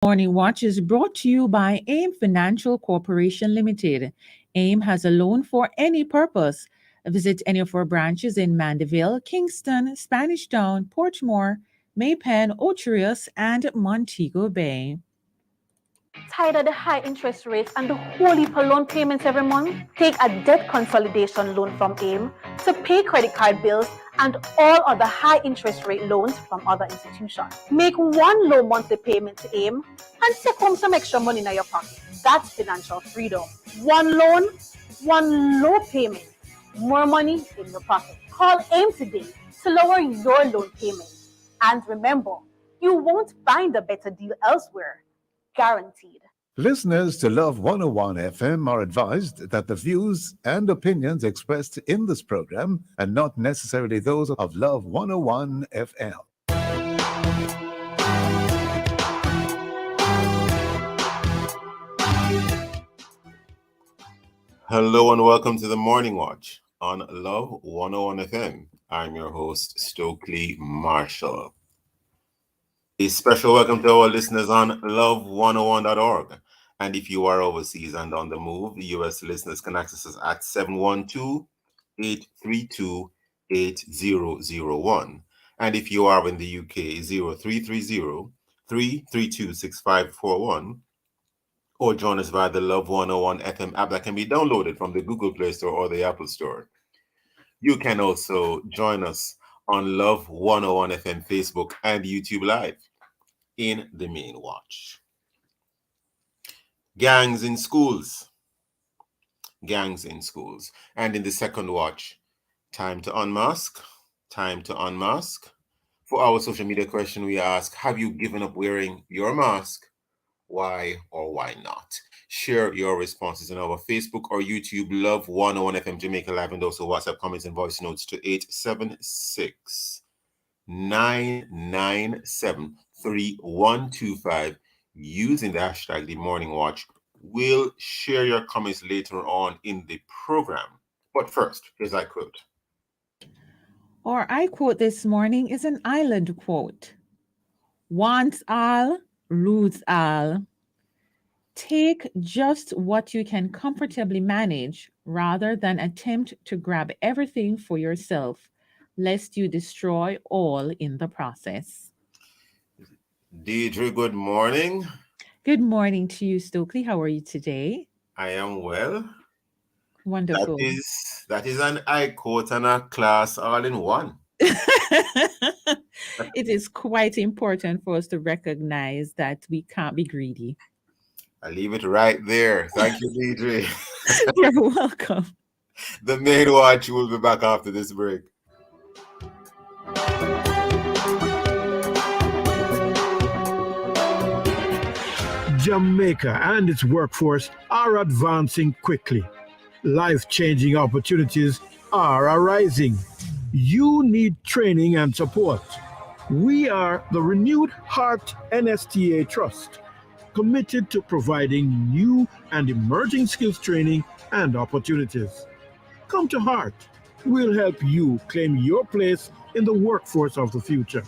Morning Watch is brought to you by AIM Financial Corporation Limited. AIM has a loan for any purpose. Visit any of our branches in Mandeville, Kingston, Spanish Town, Portmore, Maypen, Ocherius, and Montego Bay. Tired of the high interest rates and the whole heap of loan payments every month? Take a debt consolidation loan from AIM to pay credit card bills and all other high interest rate loans from other institutions. Make one low monthly payment to AIM and take home some extra money in your pocket. That's financial freedom. One loan, one low payment, more money in your pocket. Call AIM today to lower your loan payment. And remember, you won't find a better deal elsewhere. Guaranteed. Listeners to Love 101 FM are advised that the views and opinions expressed in this program are not necessarily those of Love 101 FM. Hello and welcome to the Morning Watch on Love 101 FM. I'm your host, Stokeley Marshall. A special welcome to our listeners on love101.org. And if you are overseas and on the move, the U.S. listeners can access us at 712-832-8001. And if you are in the UK, 0330-332-6541. Or join us via the Love 101 FM app that can be downloaded from the Google Play Store or the Apple Store. You can also join us on Love 101 FM Facebook and YouTube Live in the main watch. Gangs in schools. Gangs in schools. And in the second watch, time to unmask. Time to unmask. For our social media question, we ask, have you given up wearing your mask? Why or why not? Share your responses on our Facebook or YouTube Love 101 FM Jamaica Live, and also WhatsApp comments and voice notes to 876-997-3125 using the hashtag The Morning Watch. We'll share your comments later on in the program. But first, here's our quote. Our I quote this morning is an island quote. Wants all, rules all. Take just what you can comfortably manage rather than attempt to grab everything for yourself, lest you destroy all in the process. Deidre, good morning. Good morning to you, Stokeley. How are you today? I am well. Wonderful. That is an I quote and a class all in one. It is quite important for us to recognize that we can't be greedy. I leave it right there. Thank you, Deidre. You're welcome. The main watch will be back after this break. Jamaica and its workforce are advancing quickly. Life-changing opportunities are arising. You need training and support. We are the Renewed Heart NSTA Trust, committed to providing new and emerging skills training and opportunities. Come to Heart. We'll help you claim your place in the workforce of the future.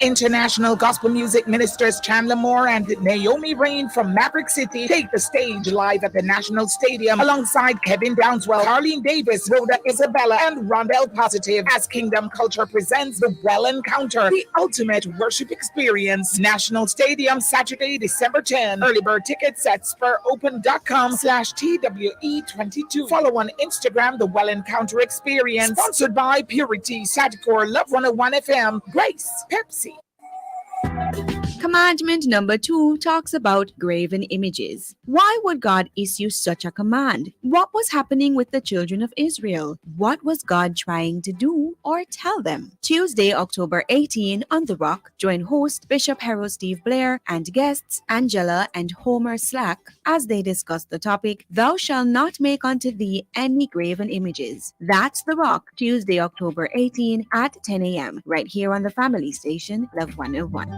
International gospel music ministers Chandler Moore and Naomi Rain from Maverick City take the stage live at the National Stadium alongside Kevin Downswell, Carlene Davis, Rhoda Isabella, and Rondell Positive as Kingdom Culture presents the Well Encounter, the ultimate worship experience. National Stadium, Saturday, December 10. Early bird tickets at SpurOpen.com/TWE22. Follow on Instagram, the Well Encounter Experience. Sponsored by Purity, Sadcore, Love 101 FM, Grace, Pepsi. Commandment number 2 talks about graven images. Why would God issue such a command? What was happening with the children of Israel? What was God trying to do or tell them? Tuesday, October 18 on The Rock, join host Bishop Harold Steve Blair and guests Angela and Homer Slack as they discuss the topic, Thou shalt not make unto thee any graven images. That's The Rock, Tuesday, October 18 at 10 a.m. right here on the family station, Love 101.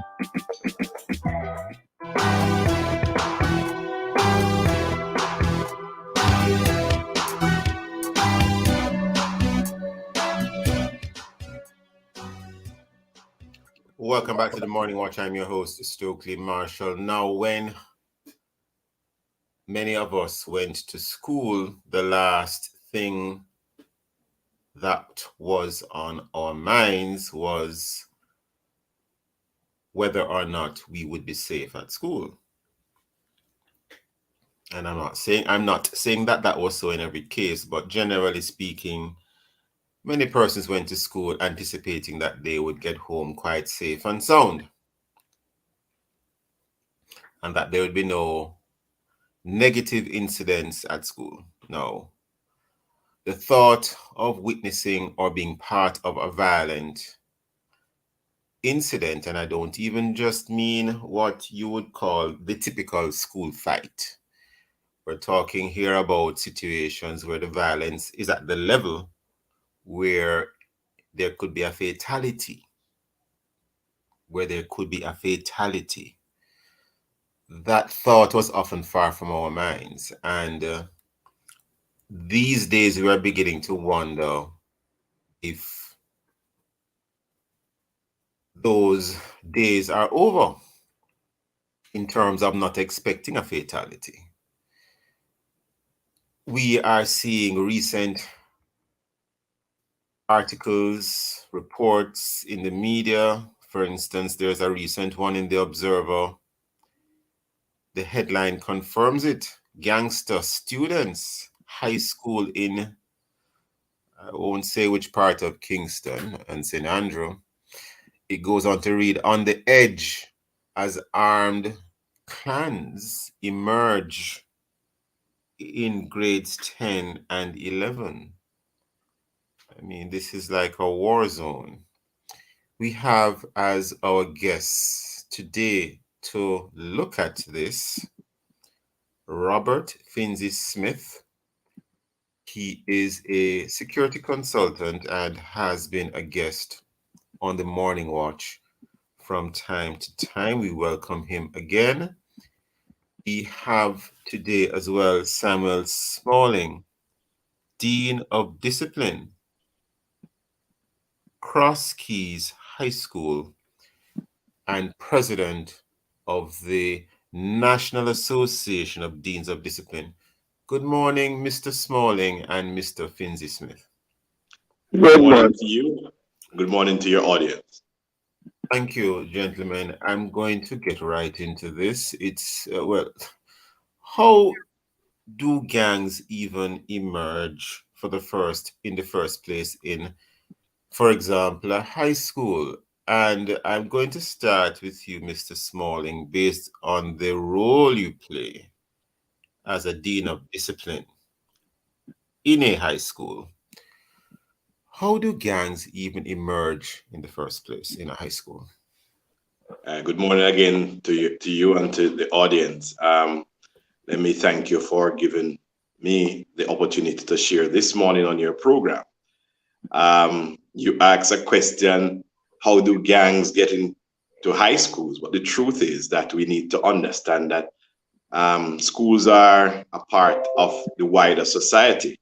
Welcome back to the Morning Watch. I'm your host, Stokeley Marshall. Now, when many of us went to school, the last thing that was on our minds was whether or not we would be safe at school. And I'm not saying that that was so in every case, but generally speaking, many persons went to school anticipating that they would get home quite safe and sound, and that there would be no negative incidents at school. No. The thought of witnessing or being part of a violent incident, and I don't even just mean what you would call the typical school fight. We're talking here about situations where the violence is at the level where there could be a fatality. That thought was often far from our minds. And these days we are beginning to wonder if those days are over in terms of not expecting a fatality. We are seeing recent articles, reports in the media. For instance, there's a recent one in the Observer. The headline confirms it. Gangster students, high school in, I won't say which part of Kingston and St. Andrew. It goes on to read, on the edge as armed clans emerge in grades 10 and 11. I mean, this is like a war zone. We have as our guests today to look at this Robert Finzi-Smith. He is a security consultant and has been a guest on the Morning Watch from time to time. We welcome him again. We have today as well Samuel Smalling, Dean of Discipline, Cross Keys High School, and President of the National Association of Deans of Discipline. Good morning, Mr. Smalling and Mr. Finzi-Smith. Good morning to you. Good morning to your audience. Thank you, gentlemen. I'm going to get right into this. It's, how do gangs even emerge in the first place in, for example, a high school? And I'm going to start with you, Mr. Smalling, based on the role you play as a Dean of Discipline in a high school. How do gangs even emerge in the first place in a high school? Good morning again to you and to the audience. Let me thank you for giving me the opportunity to share this morning on your program. You asked a question, how do gangs get into high schools? But the truth is that we need to understand that schools are a part of the wider society.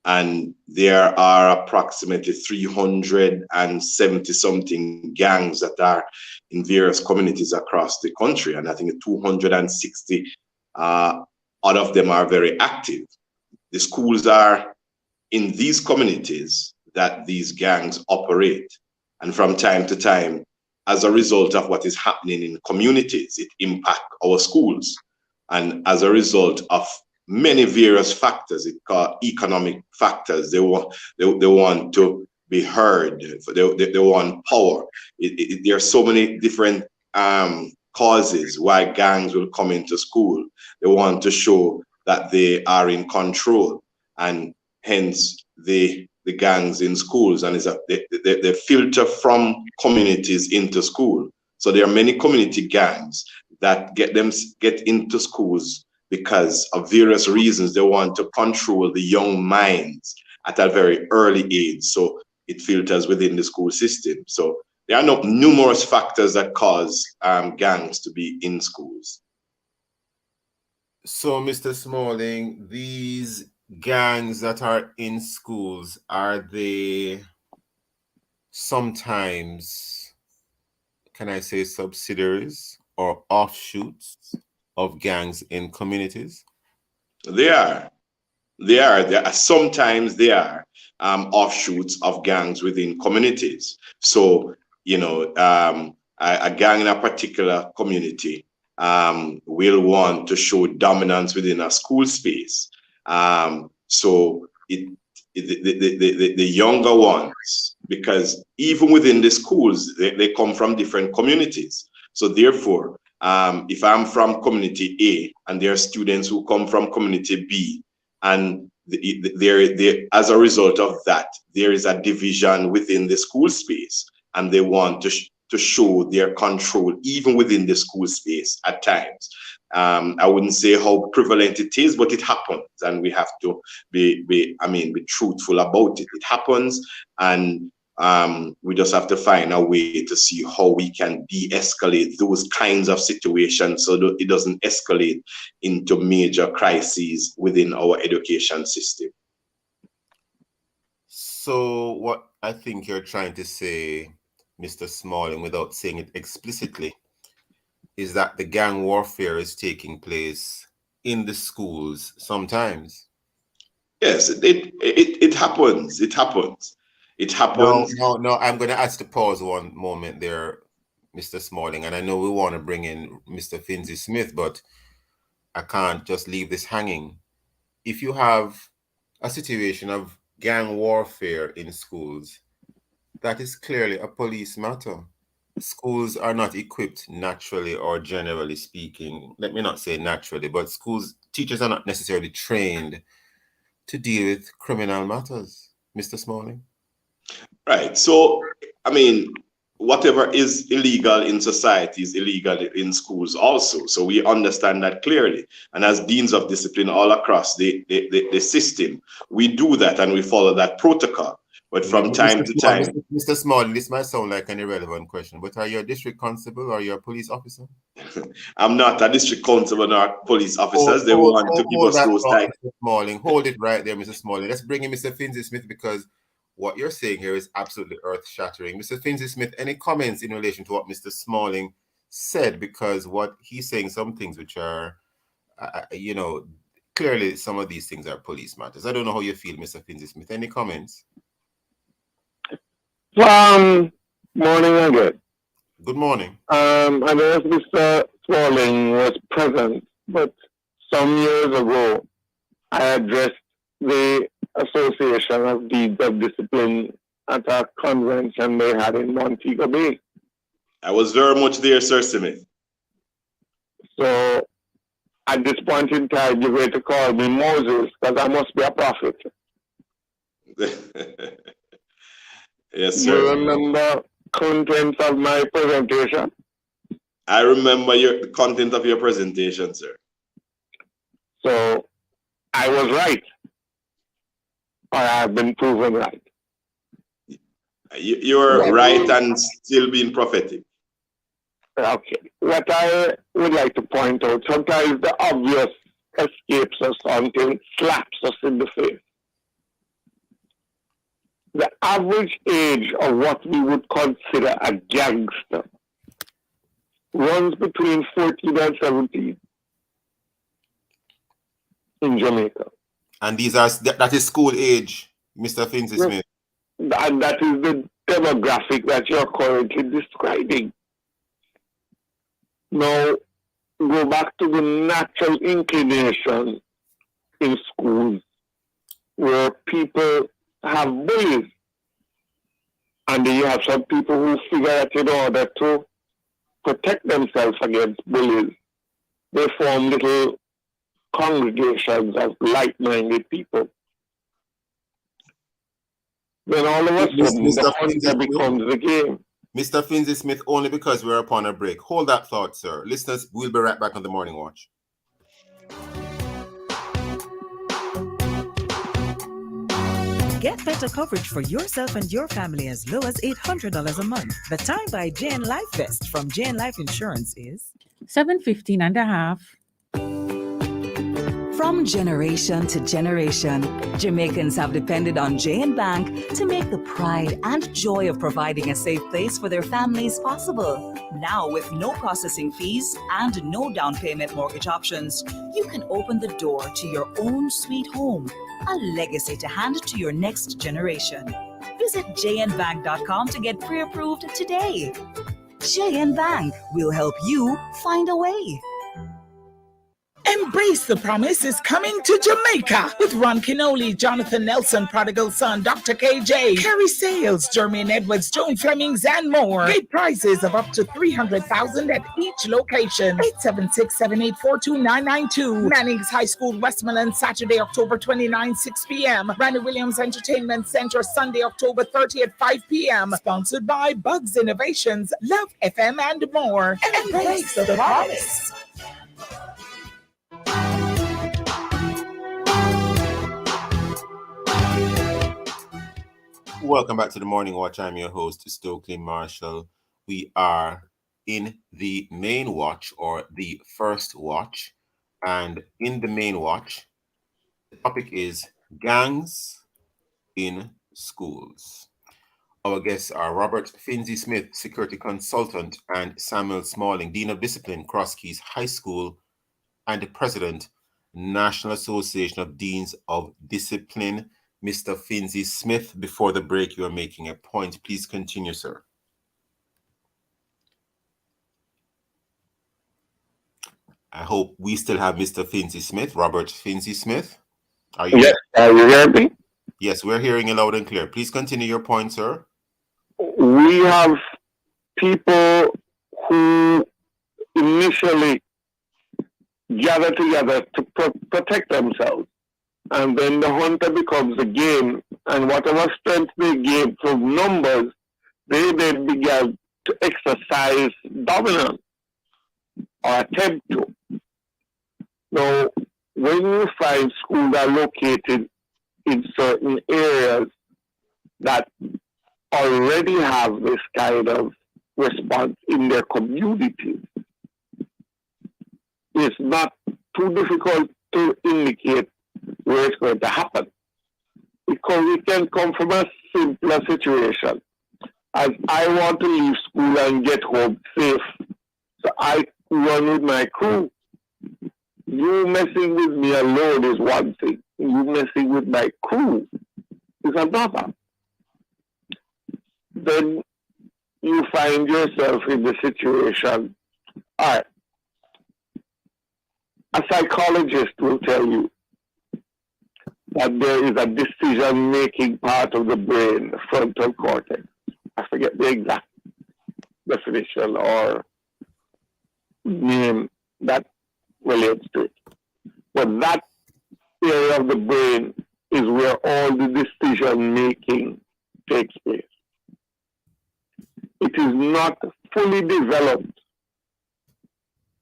And there are approximately 370 something gangs that are in various communities across the country. And I think 260 out of them are very active. The schools are in these communities that these gangs operate. And from time to time, as a result of what is happening in communities, it impacts our schools. And as a result of many various factors, it called economic factors. They want to be heard. They want power. There are so many different causes why gangs will come into school. They want to show that they are in control, and hence the gangs in schools, and they filter from communities into school. So there are many community gangs that get into schools because of various reasons. They want to control the young minds at a very early age. So it filters within the school system. So there are numerous factors that cause gangs to be in schools. So, Mr. Smalling, these gangs that are in schools, are they sometimes can I say, subsidiaries or offshoots of gangs in communities? They are. Sometimes they are offshoots of gangs within communities. So, a gang in a particular community will want to show dominance within a school space. So the younger ones, because even within the schools, they come from different communities. So therefore, if I'm from community A and there are students who come from community B, and as a result of that, there is a division within the school space, and they want to show their control even within the school space at times. I wouldn't say how prevalent it is, but it happens, and we have to be truthful about it. It happens, and we just have to find a way to see how we can de-escalate those kinds of situations so that it doesn't escalate into major crises within our education system. So what I think you're trying to say, Mr. Smalling, without saying it explicitly, is that the gang warfare is taking place in the schools sometimes. Yes, it happens. It happens. No, I'm going to ask to pause one moment there, Mr. Smalling. And I know we want to bring in Mr. Finzi Smith, but I can't just leave this hanging. If you have a situation of gang warfare in schools, that is clearly a police matter. Schools are not equipped naturally, or generally speaking, let me not say naturally, but teachers are not necessarily trained to deal with criminal matters, Mr. Smalling. Right. So, whatever is illegal in society is illegal in schools also. So we understand that clearly. And as deans of discipline all across the system, we do that and we follow that protocol. But from time to time... Mr. Smalling, this might sound like an irrelevant question, but are you a district constable or are you a police officer? I'm not a district constable nor police officers. They want to give us those types. Mr. Smalling, hold it right there, Mr. Smalling. Let's bring in Mr. Finzi Smith, because what you're saying here is absolutely earth-shattering. Mr. Finzi Smith, any comments in relation to what Mr. Smalling said? Because what he's saying, some things which are, clearly some of these things are police matters. I don't know how you feel, Mr. Finzi Smith. Any comments? Morning again. Good morning. I don't know if Mr. Smalling was present, but some years ago, I addressed the Association of Deeds of Discipline at a convention they had in Montego Bay. I was very much there, Sir Smith. So at this point in time, you're going to call me Moses, because I must be a prophet. Yes, sir. You remember contents of my presentation? I remember the content of your presentation, sir. So I was right. Or I have been proven right. You're right and still being prophetic. Okay. What I would like to point out, sometimes the obvious escapes us until it slaps us in the face. The average age of what we would consider a gangster runs between 14 and 17 in Jamaica. And that is school age, Mr. Finzi Smith. And that is the demographic that you're currently describing. Now, go back to the natural inclination in schools where people have bullies. And then you have some people who figure that in order to protect themselves against bullies, they form little congregations of like-minded people. Then all of a sudden, the hunter becomes the game. Mr. Finzi Smith, only because we're upon a break. Hold that thought, sir. Listeners, we'll be right back on the Morning Watch. Get better coverage for yourself and your family as low as $800 a month. The time by JN Life Vest from JN Life Insurance is $715.50. From generation to generation, Jamaicans have depended on J&B Bank to make the pride and joy of providing a safe place for their families possible. Now, with no processing fees and no down payment mortgage options, you can open the door to your own sweet home, a legacy to hand to your next generation. Visit jnbank.com to get pre-approved today. J&B Bank will help you find a way. Embrace the Promise is coming to Jamaica with Ron Kinoli, Jonathan Nelson, Prodigal Son, Dr. KJ, Kerry Sales, Jermaine Edwards, Joan Flemings, and more. Gate prizes of up to $300,000 at each location. 876-784-2992. Manning's High School, Westmoreland, Saturday, October 29, 6 p.m. Randy Williams Entertainment Center, Sunday, October 30 at 5 p.m. Sponsored by Bugs Innovations, Love FM, and more. Embrace the Promise. Welcome back to the Morning Watch. I'm your host, Stokeley Marshall. We are in the main watch, or the first watch. And in the main watch, the topic is gangs in schools. Our guests are Robert Finzi Smith, security consultant, and Samuel Smalling, Dean of Discipline, Cross Keys High School, and the President, National Association of Deans of Discipline. Mr. Finzi Smith, before the break, you are making a point. Please continue, sir. I hope we still have Mr. Finzi Smith, Robert Finzi Smith. Are you? Yes, are you hearing me? Yes, we're hearing you loud and clear. Please continue your point, sir. We have people who initially gather together to protect themselves. And then the hunter becomes the game, and whatever strength they gain from numbers, they then began to exercise dominance or attempt to. Now, when you find schools are located in certain areas that already have this kind of response in their communities, it's not too difficult to indicate where it's going to happen. Because it can come from a simpler situation. As I want to leave school and get home safe, so I run with my crew. You messing with me alone is one thing. You messing with my crew is another. Then you find yourself in the situation. All right. A psychologist will tell you that there is a decision-making part of the brain, the frontal cortex. I forget the exact definition or name that relates to it. But that area of the brain is where all the decision-making takes place. It is not fully developed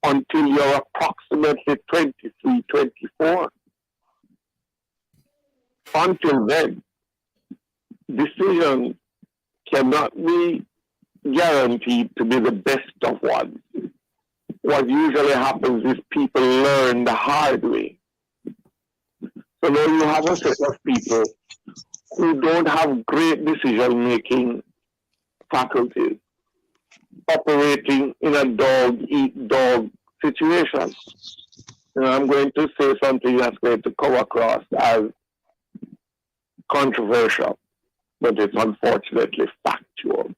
until you're approximately 23, 24. Until then, decisions cannot be guaranteed to be the best of ones. What usually happens is people learn the hard way. So now you have a set of people who don't have great decision-making faculties operating in a dog-eat-dog situation. And I'm going to say something that's going to come across as controversial, but it's unfortunately factual.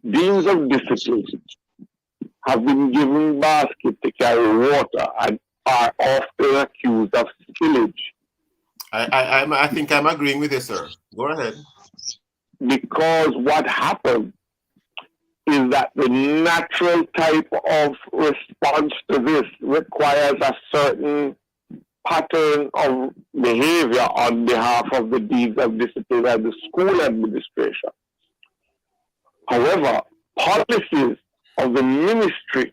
Deans of discipline have been given baskets to carry water and are often accused of spillage. I think I'm agreeing with you, sir. Go ahead. Because what happens is that the natural type of response to this requires a certain pattern of behavior on behalf of the deans of discipline and the school administration. However, policies of the ministry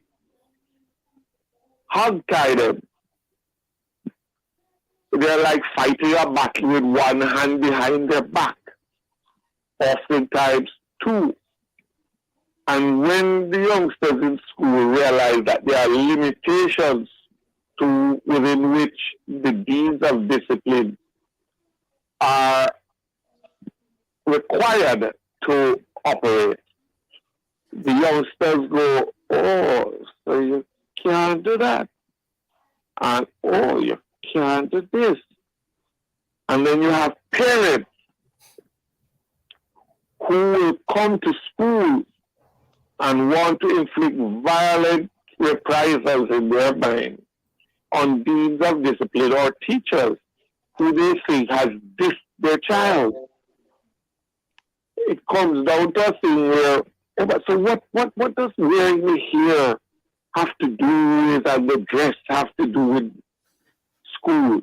hog-tie them. They're like fighting a battle with one hand behind their back, oftentimes two. And when the youngsters in school realize that there are limitations within which the deeds of discipline are required to operate. The youngsters go, oh, so you can't do that. And oh, you can't do this. And then you have parents who will come to school and want to inflict violent reprisals in their mind on deans of discipline or teachers who they think has dissed their child. It comes down to a thing where, so what does wearing the hair have to do with, and the dress have to do with school?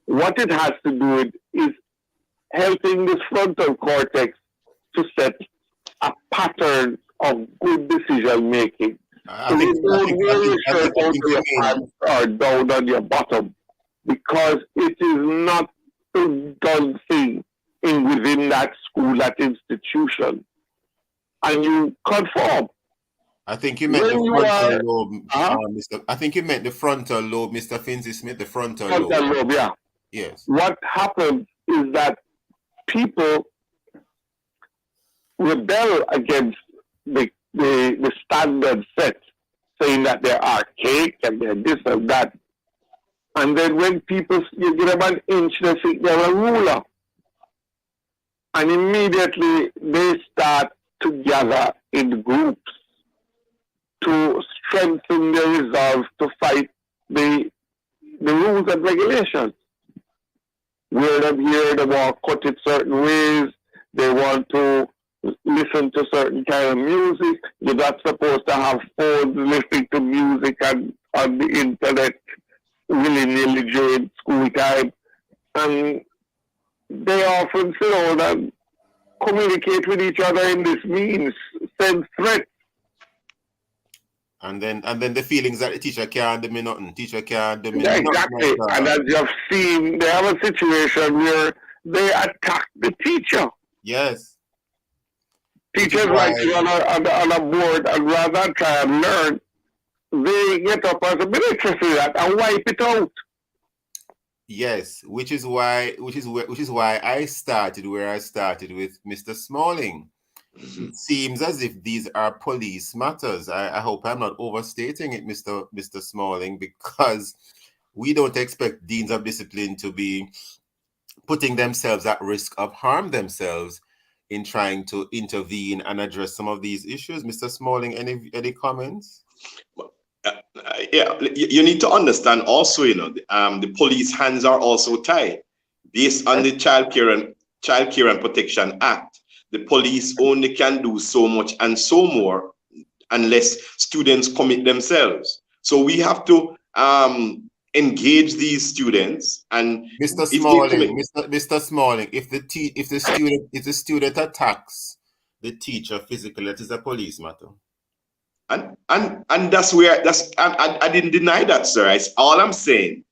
What it has to do with is helping this frontal cortex to set a pattern of good decision making. So you don't wear your shirt over your pants or down on your bottom, because it is not a done thing within that school, that institution, and you conform. I think you meant the frontal lobe, Mr. I think you meant the frontal lobe, Mr. Finzi Smith, the frontal lobe. Yeah. Yes. What happens is that people rebel against the standard set, saying that they're archaic and they're this and that. And then when people, you give them an inch, they think they're a ruler. And immediately they start to gather in groups to strengthen their resolve to fight the rules and regulations. Wear them here, they want to cut it certain ways, they want to listen to certain kind of music. You're not supposed to have phones listening to music on the internet willy-nilly during school time. And they often sit down and communicate with each other in this means, send threats. And then the feelings that the teacher can't do me nothing. Teacher can't do me nothing. Exactly. And as you have seen, they have a situation where they attack the teacher. Yes. Teachers like on a board, and rather than try and learn, they get up as a military for that and wipe it out. Yes, which is why I started where I started with Mr. Smalling. It seems as if these are police matters. I hope I'm not overstating it, Mr. Smalling, because we don't expect deans of discipline to be putting themselves at risk of harm themselves in trying to intervene and address some of these issues. Mr. Smalling, any comments? Yeah, you need to understand also, the police hands are also tied. Based on the Child Care and Protection Act, the police only can do so much and so more unless students commit themselves. So we have to engage these students. And Mr. Smalling, if the student attacks the teacher physically, that is a police matter. And that's where I didn't deny that, sir. All I'm saying,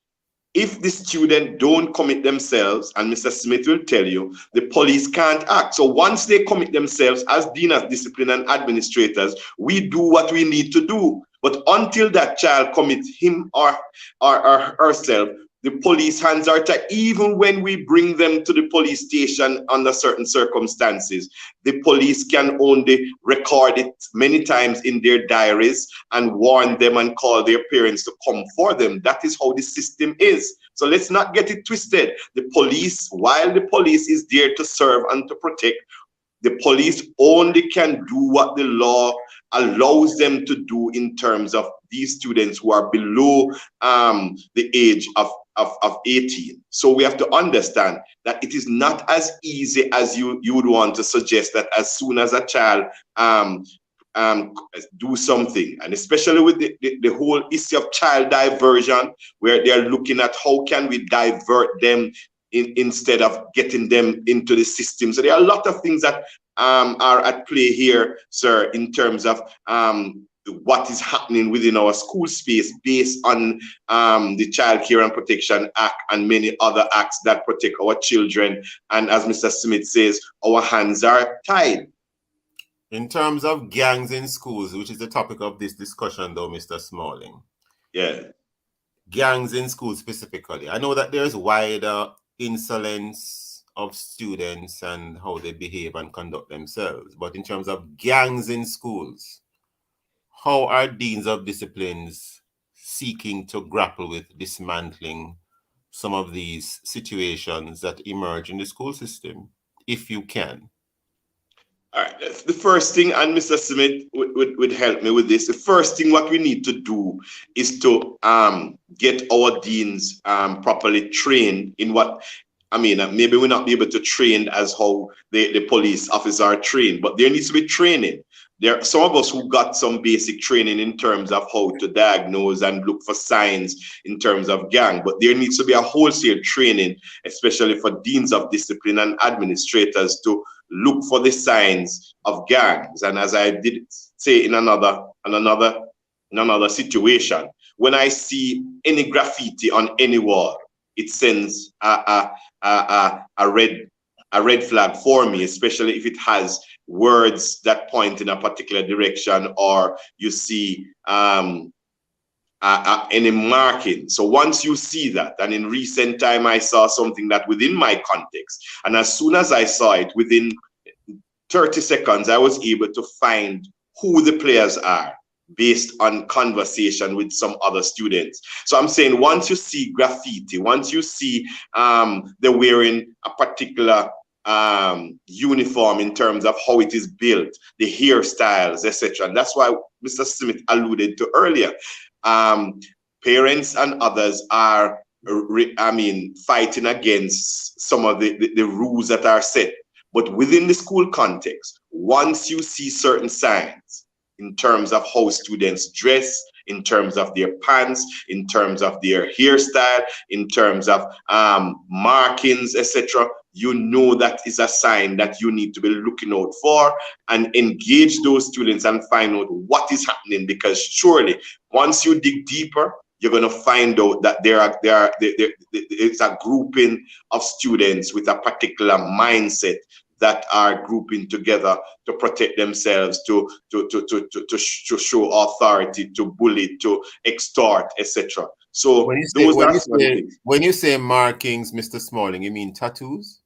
if the student don't commit themselves, and Mr. Smith will tell you, the police can't act. So once they commit themselves, as dean of discipline and administrators, we do what we need to do. But until that child commits him or herself, the police hands are tied. Even when we bring them to the police station under certain circumstances, the police can only record it many times in their diaries and warn them and call their parents to come for them. That is how the system is. So let's not get it twisted. The police, while the police is there to serve and to protect, the police only can do what the law allows them to do in terms of these students who are below the age of 18. So we have to understand that it is not as easy as you would want to suggest, that as soon as a child do something, and especially with the whole issue of child diversion, where they're looking at how can we divert them instead of getting them into the system. So there are a lot of things that are at play here, sir, in terms of what is happening within our school space based on the Child Care and Protection Act and many other acts that protect our children. And as Mr. Smith says, our hands are tied. In terms of gangs in schools, which is the topic of this discussion, though, Mr. Smalling. Yeah. gangs in school specifically? I know that there's wider insolence of students and how they behave and conduct themselves, but in terms of gangs in schools, how are deans of disciplines seeking to grapple with dismantling some of these situations that emerge in the school system, if you can? All right, the first thing, and Mr. Smith would help me with this. The first thing what we need to do is to get our deans properly trained in what, I mean, maybe we're not be able to train as how the police officers are trained, but there needs to be training. There are some of us who got some basic training in terms of how to diagnose and look for signs in terms of gang, but there needs to be a wholesale training, especially for deans of discipline and administrators, to look for the signs of gangs. And as I did say in another situation, when I see any graffiti on any wall, it sends a red flag for me, especially if it has words that point in a particular direction, or you see any marking. So once you see that, and in recent time I saw something that within my context, and as soon as I saw it, within 30 seconds, I was able to find who the players are based on conversation with some other students. So I'm saying, once you see graffiti, once you see they're wearing a particular uniform in terms of how it is built, the hairstyles, etc. And that's why Mr. Smith alluded to earlier. Parents and others are, fighting against some of the rules that are set. But within the school context, once you see certain signs in terms of how students dress, in terms of their pants, in terms of their hairstyle, in terms of markings, etc., you know that is a sign that you need to be looking out for, and engage those students and find out what is happening. Because surely, once you dig deeper, you're going to find out that it's a grouping of students with a particular mindset that are grouping together to protect themselves, to show authority, to bully, to extort, etc. So when you say markings, Mr. Smalling, you mean tattoos?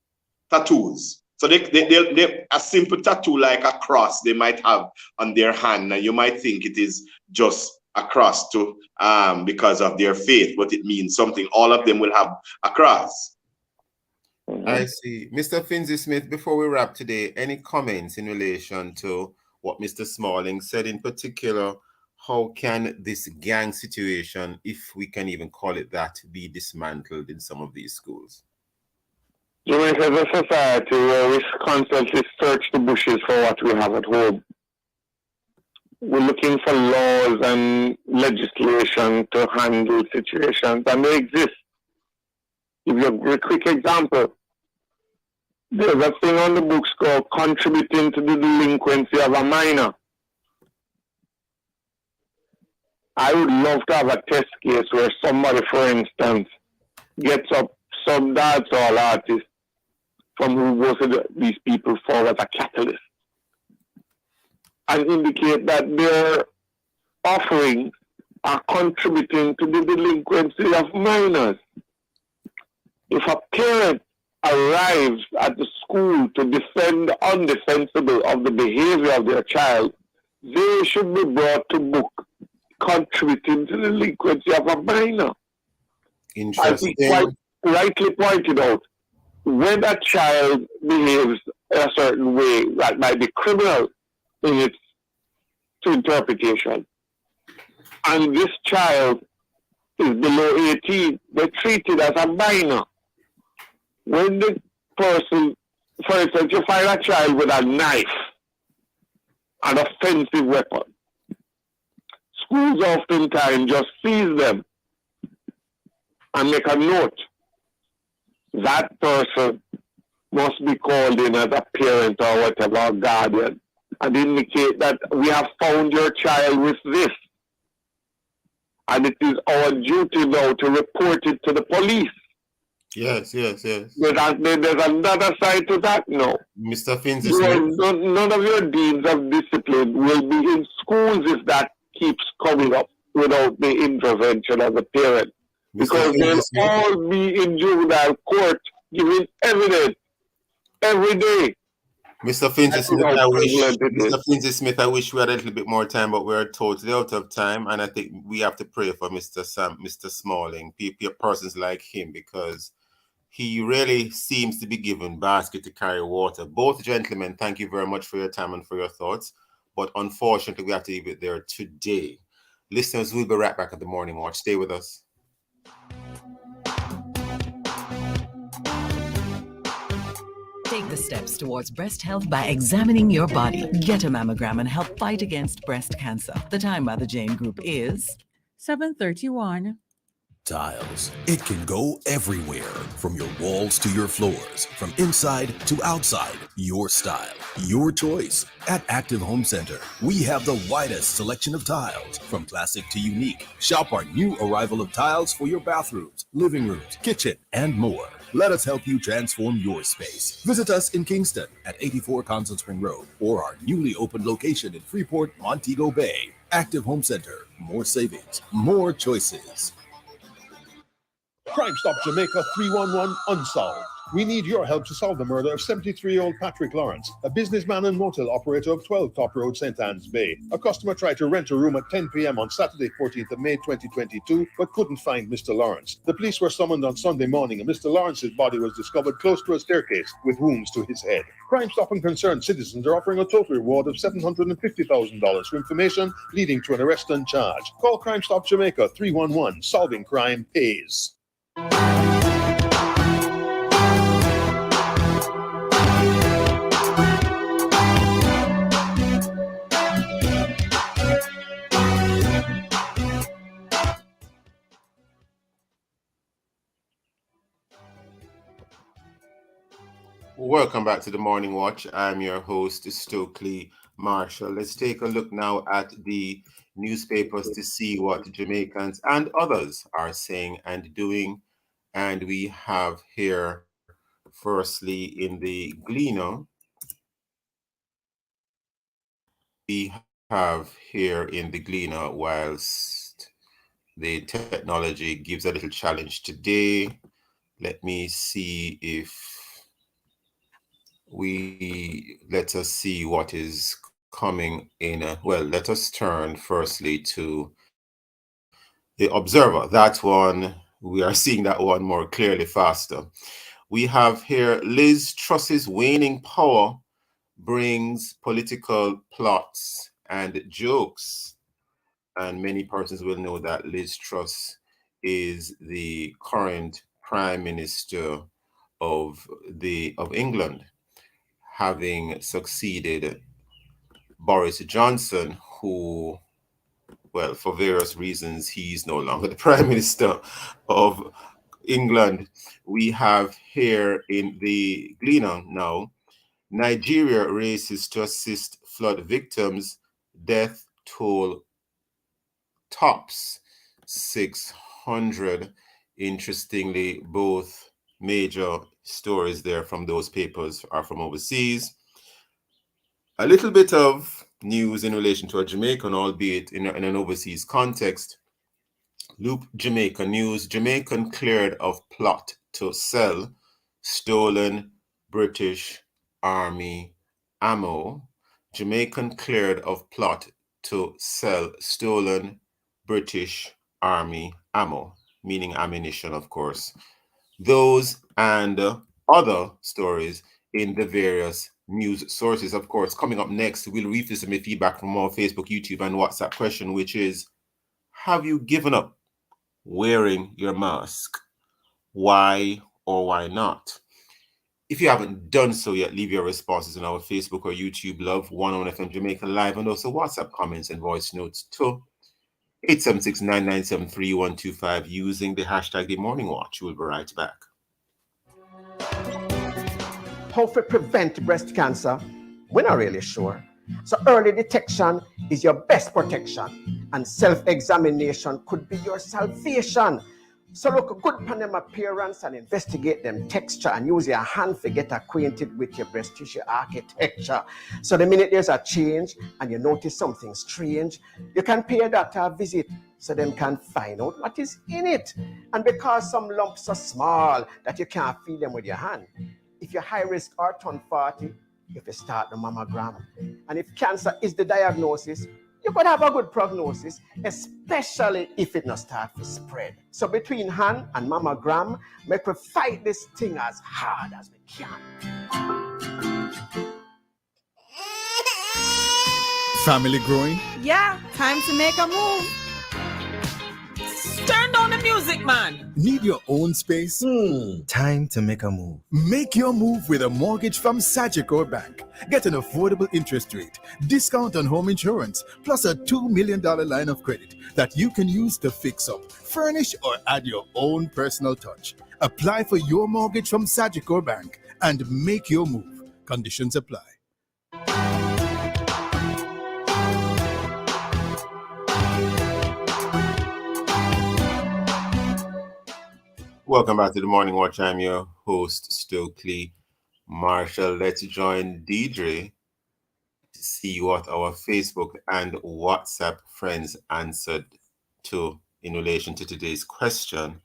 Tattoos. So they a simple tattoo like a cross they might have on their hand, and you might think it is just a cross to because of their faith, but it means something. All of them will have a cross. I see. Mr. Finzi Smith, before we wrap today, any comments in relation to what Mr. Smalling said, in particular, how can this gang situation, if we can even call it that, be dismantled in some of these schools? Jamaica is a society where we constantly search the bushes for what we have at home. We're looking for laws and legislation to handle situations, and they exist. Give you a quick example. There's a thing on the books called contributing to the delinquency of a minor. I would love to have a test case where somebody, for instance, gets up some dancehall artist from who most of these people fall as a catalyst, and indicate that their offerings are contributing to the delinquency of minors. If a parent arrives at the school to defend the undefensible of the behavior of their child, they should be brought to book contributing to the delinquency of a minor. Interesting. As he quite rightly pointed out, when a child behaves a certain way that might be criminal in its interpretation, and this child is below 18, they're treated as a minor. When the person, for instance, you find a child with a knife, an offensive weapon, schools oftentimes just seize them and make a note. That person must be called in as a parent or whatever, or guardian, and indicate that we have found your child with this. And it is our duty now to report it to the police. Yes. There's another side to that now. Mr. Finzi, none of your deans of discipline will be in schools if that keeps coming up without the intervention of the parent. because they'll all be in juvenile court giving evidence every day. Mr. Finzi That's Smith, how prevalent it is. Mr. Finzi Smith, I wish we had a little bit more time, but we're totally out of time. And I think we have to pray for Mr. Smalling, persons like him, because he really seems to be given basket to carry water. Both gentlemen, thank you very much for your time and for your thoughts. But unfortunately, we have to leave it there today. Listeners, we'll be right back at the Morning Watch. Stay with us. Take the steps towards breast health by examining your body. Get a mammogram and help fight against breast cancer. The time by the Jane Group is 7:31. Tiles. It can go everywhere, from your walls to your floors, from inside to outside. Your style, your choice. At Active Home Center, we have the widest selection of tiles, from classic to unique. Shop our new arrival of tiles for your bathrooms, living rooms, kitchen, and more. Let us help you transform your space. Visit us in Kingston at 84 Constant Spring Road or our newly opened location in Freeport, Montego Bay. Active Home Center. More savings, more choices. Crime Stop Jamaica 311 unsolved. We need your help to solve the murder of 73-year-old Patrick Lawrence, a businessman and motel operator of 12 Top Road, St. Anne's Bay. A customer tried to rent a room at 10 p.m. on Saturday, 14th of May 2022, but couldn't find Mr. Lawrence. The police were summoned on Sunday morning, and Mr. Lawrence's body was discovered close to a staircase with wounds to his head. Crime Stop and concerned citizens are offering a total reward of $750,000 for information leading to an arrest and charge. Call Crime Stop Jamaica 311. Solving crime pays. Welcome back to the Morning Watch. I'm your host, Stokeley Marshall. Let's take a look now at the newspapers to see what Jamaicans and others are saying and doing. And we have here, firstly, in the Gleaner, whilst the technology gives a little challenge today. Let me see if let us see what is coming in. Let us turn firstly to the Observer. That one, we are seeing that one more clearly faster. We have here Liz Truss's waning power brings political plots and jokes. And many persons will know that Liz Truss is the current Prime Minister of England, having succeeded Boris Johnson, who, for various reasons, he's no longer the Prime Minister of England. We have here in the Gleaner now, Nigeria races to assist flood victims, death toll tops 600. Interestingly, both major stories there from those papers are from overseas. A little bit of news in relation to a Jamaican, albeit in an overseas context. Loop Jamaica news. Jamaican cleared of plot to sell stolen British Army ammo. Jamaican cleared of plot to sell stolen British Army ammo, meaning ammunition, of course. Those and other stories in the various news sources. Of course, coming up next, we'll read some feedback from our Facebook, YouTube, and WhatsApp question, which is, have you given up wearing your mask? Why or why not? If you haven't done so yet, leave your responses on our Facebook or YouTube Love 101 FM Jamaica Live, and also WhatsApp comments and voice notes to 876-997-3125 using the hashtag The Morning Watch. We'll be right back. How to prevent breast cancer? We're not really sure. So early detection is your best protection, and self-examination could be your salvation. So look good upon them appearance and investigate them texture and use your hand to get acquainted with your breast tissue architecture. So the minute there's a change and you notice something strange, you can pay a doctor a visit so them can find out what is in it. And because some lumps are small that you can't feel them with your hand, if you're high risk or turn 40, if you start the mammogram. And if cancer is the diagnosis, you could have a good prognosis, especially if it not start to spread. So between hand and mammogram, make we fight this thing as hard as we can. Family growing? Yeah, time to make a move. Turn down the music, man. Need your own space? Time to make a move. Make your move with a mortgage from Sagicor Bank. Get an affordable interest rate, discount on home insurance, plus a $2 million line of credit that you can use to fix up, furnish, or add your own personal touch. Apply for your mortgage from Sagicor Bank and make your move. Conditions apply. Welcome back to the Morning Watch. I'm your host, Stokeley Marshall. Let's join Deidre to see what our Facebook and WhatsApp friends answered to in relation to today's question.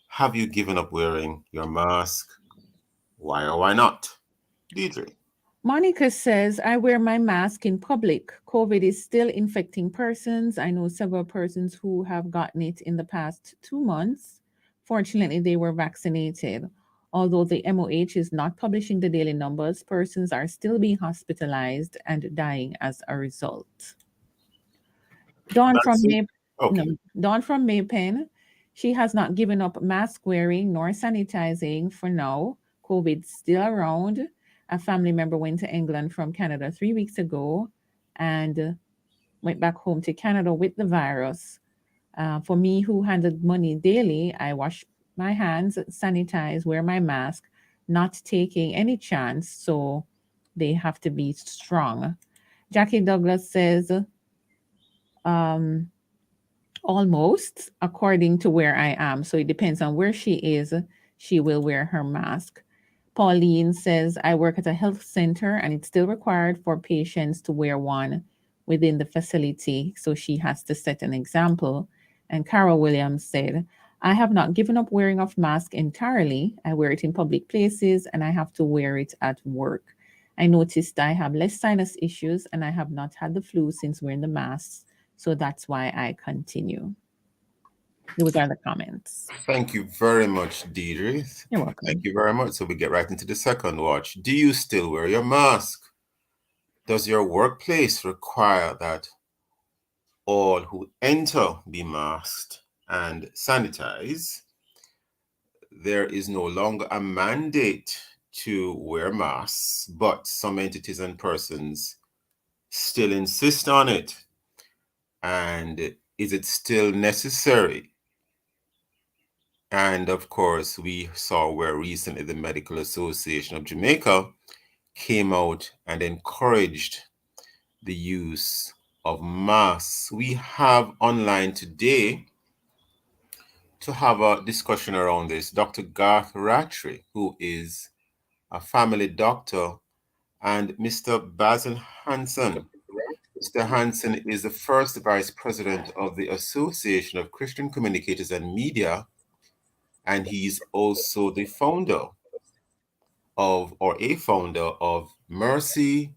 Have you given up wearing your mask? Why or why not? Deidre. Monica says, I wear my mask in public. COVID is still infecting persons. I know several persons who have gotten it in the past 2 months. Fortunately, they were vaccinated. Although the MOH is not publishing the daily numbers, persons are still being hospitalized and dying as a result. Dawn from Maypen, she has not given up mask wearing nor sanitizing for now. COVID's still around. A family member went to England from Canada 3 weeks ago and went back home to Canada with the virus. For me, who handled money daily, I wash my hands, sanitize, wear my mask, not taking any chance, so they have to be strong. Jackie Douglas says, almost, according to where I am. So it depends on where she is, she will wear her mask. Pauline says, I work at a health center and it's still required for patients to wear one within the facility. So she has to set an example. And Carol Williams said, I have not given up wearing of mask entirely. I wear it in public places and I have to wear it at work. I noticed I have less sinus issues and I have not had the flu since wearing the masks. So that's why I continue. Those are the comments. Thank you very much, Deidre. You're welcome. Thank you very much. So we get right into the second watch. Do you still wear your mask? Does your workplace require that all who enter be masked and sanitized? There is no longer a mandate to wear masks, but some entities and persons still insist on it. And is it still necessary? And of course, we saw where recently the Medical Association of Jamaica came out and encouraged the use of masks. We have online today to have a discussion around this Dr. Garth Rattray, who is a family doctor, and Mr. Basil Hansen. Mr. Hansen is the first vice president of the Association of Christian Communicators and Media, and he's also the founder of, or a founder of, Mercy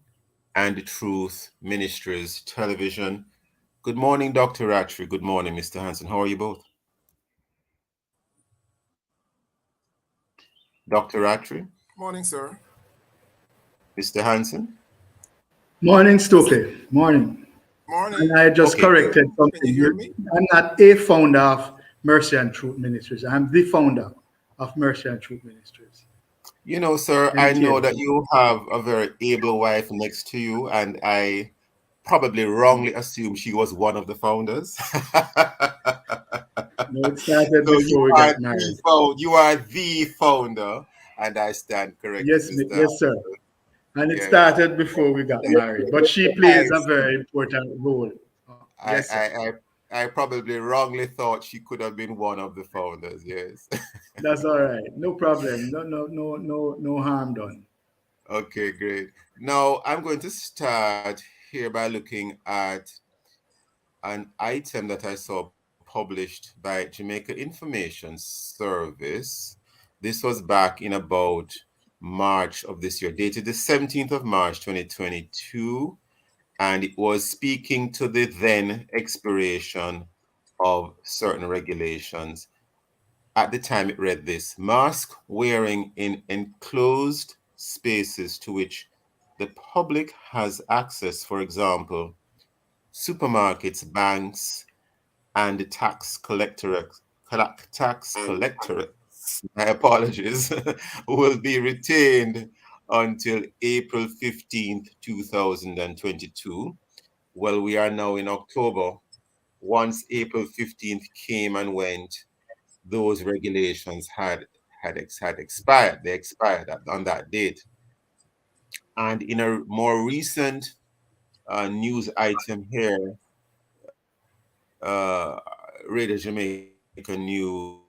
and Truth Ministries Television. Good morning, Dr. Rattray. Good morning, Mr. Hansen. How are you both? Dr. Rattray? Morning, sir. Mr. Hansen? Morning, Stokeley. Morning. Morning. And I just corrected something. Can you hear me? I'm not a founder of Mercy and Truth Ministries. I'm the founder of Mercy and Truth Ministries. You know, sir, I know that you have a very able wife next to you, and I probably wrongly assumed she was one of the founders. No, it started before we got married. You are the founder, and I stand corrected. Yes, sir. And it started before we got married, but she plays a very important role. Yes, I probably wrongly thought she could have been one of the founders. Yes. That's all right. No problem. No harm done. Okay, great. Now I'm going to start here by looking at an item that I saw published by Jamaica Information Service. This was back in about March of this year, dated the 17th of March 2022, and it was speaking to the then expiration of certain regulations. At the time, it read this: mask wearing in enclosed spaces to which the public has access, for example, supermarkets, banks, and the tax collectorates, my apologies, will be retained until April 15th, 2022. Well, we are now in October. Once April 15th came and went, those regulations had expired. They expired on that date. And in a more recent news item here, Radio Jamaica News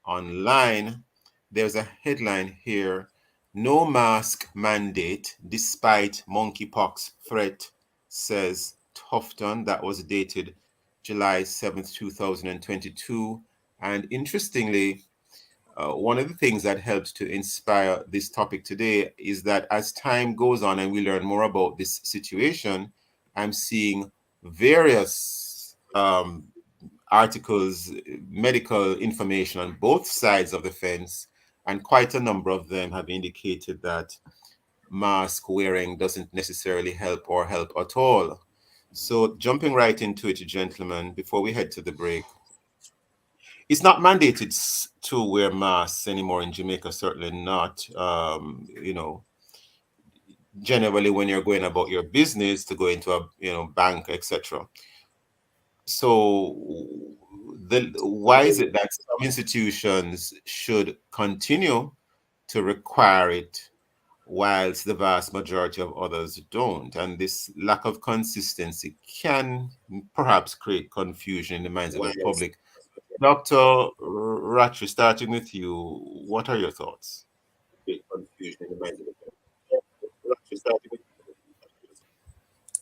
Online, there's a headline here: no mask mandate despite monkeypox threat, says Tufton. That was dated July 7th, 2022. And interestingly, one of the things that helped to inspire this topic today is that as time goes on and we learn more about this situation, I'm seeing various articles, medical information on both sides of the fence, and quite a number of them have indicated that mask wearing doesn't necessarily help or help at all. So, jumping right into it, gentlemen, before we head to the break, it's not mandated to wear masks anymore in Jamaica, certainly not. Generally when you're going about your business, to go into a bank, etc. So why is it that some institutions should continue to require it whilst the vast majority of others don't? And this lack of consistency can perhaps create confusion in the minds of the public. Dr. Ratcher, starting with you, what are your thoughts?